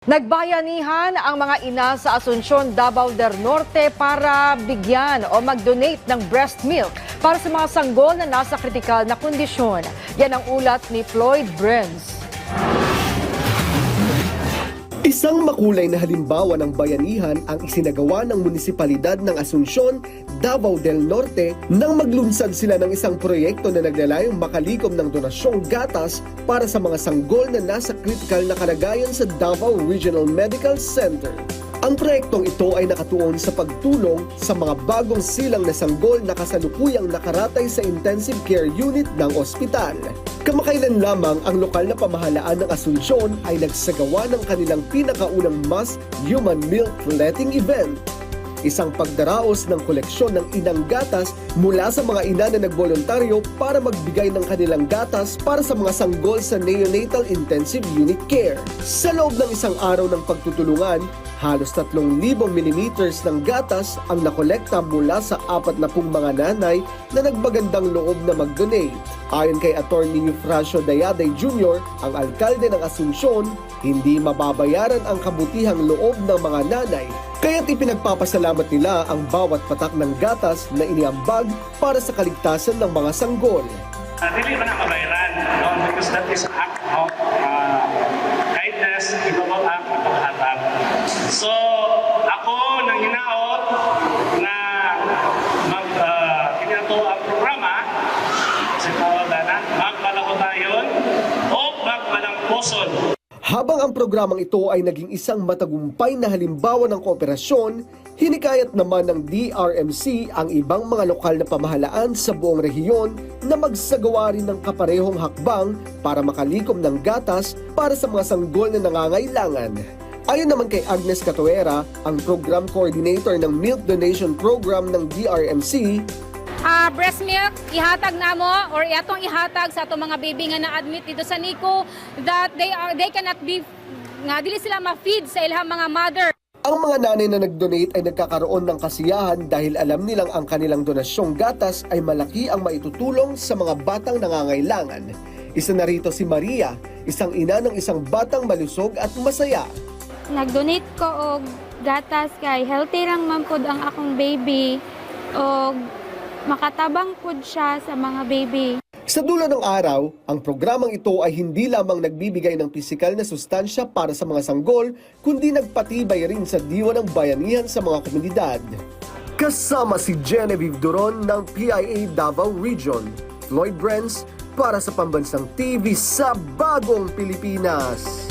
Nagbayanihan ang mga ina sa Asuncion, Davao del Norte para bigyan o mag-donate ng breast milk para sa mga sanggol na nasa kritikal na kondisyon. Yan ang ulat ni Floyd Brenz. Isang makulay na halimbawa ng bayanihan ang isinagawa ng munisipalidad ng Asuncion, Davao del Norte nang maglunsad sila ng isang proyekto na naglalayong makalikom ng donasyong gatas para sa mga sanggol na nasa kritikal na kalagayan sa Davao Regional Medical Center. Ang proyektong ito ay nakatuon sa pagtulong sa mga bagong silang na sanggol na kasalukuyang nakaratay sa intensive care unit ng ospital. Kamakailan lamang ang lokal na pamahalaan ng Asuncion ay nagsagawa ng kanilang pinakaunang mass human milk letting event. Isang pagdaraos ng koleksyon ng inang gatas mula sa mga ina na nagboluntaryo para magbigay ng kanilang gatas para sa mga sanggol sa neonatal intensive unit care. Sa loob ng isang araw ng pagtutulungan, halos 3,000 millimeters ng gatas ang nakolekta mula sa 40 mga nanay na nagbagandang loob na mag-donate. Ayon kay Attorney Eufrasio Dayaday Jr., ang alkalde ng Asuncion, hindi mababayaran ang kabutihang loob ng mga nanay. Kaya't ipinagpapasalamat nila ang bawat patak ng gatas na iniambag para sa kaligtasan ng mga sanggol. Dili man ang kabayaran, no? Because that is an act of kindness, ginawang act of paghatag. So, ako nang hinaot na kinato ang programa, kasi tawagan na, magpalakotayon o magpalangposon. Habang ang programang ito ay naging isang matagumpay na halimbawa ng kooperasyon, hinikayat naman ng DRMC ang ibang mga lokal na pamahalaan sa buong rehiyon na magsagawa rin ng kaparehong hakbang para makalikom ng gatas para sa mga sanggol na nangangailangan. Ayon naman kay Agnes Catoera, ang program coordinator ng Milk Donation Program ng DRMC, breast milk, ihatag na mo or atong ihatag sa atong mga baby nga na-admit dito sa NICU that they cannot be, nga dili sila ma-feed sa ilang mga mother. ang mga nanay na nag-donate ay nagkakaroon ng kasiyahan dahil alam nilang ang kanilang donasyong gatas ay malaki ang maitutulong sa mga batang nangangailangan. Isa na rito si Maria, isang ina ng isang batang malusog at masaya. Nag-donate ko og gatas kay healthy lang man pud ang akong baby og makatabang pud siya sa mga baby. Sa dulo ng araw, ang programang ito ay hindi lamang nagbibigay ng pisikal na sustansya para sa mga sanggol, kundi nagpatibay rin sa diwa ng bayanihan sa mga komunidad. Kasama si Genevieve Duron ng PIA Davao Region, Floyd Brenz para sa Pambansang TV sa Bagong Pilipinas.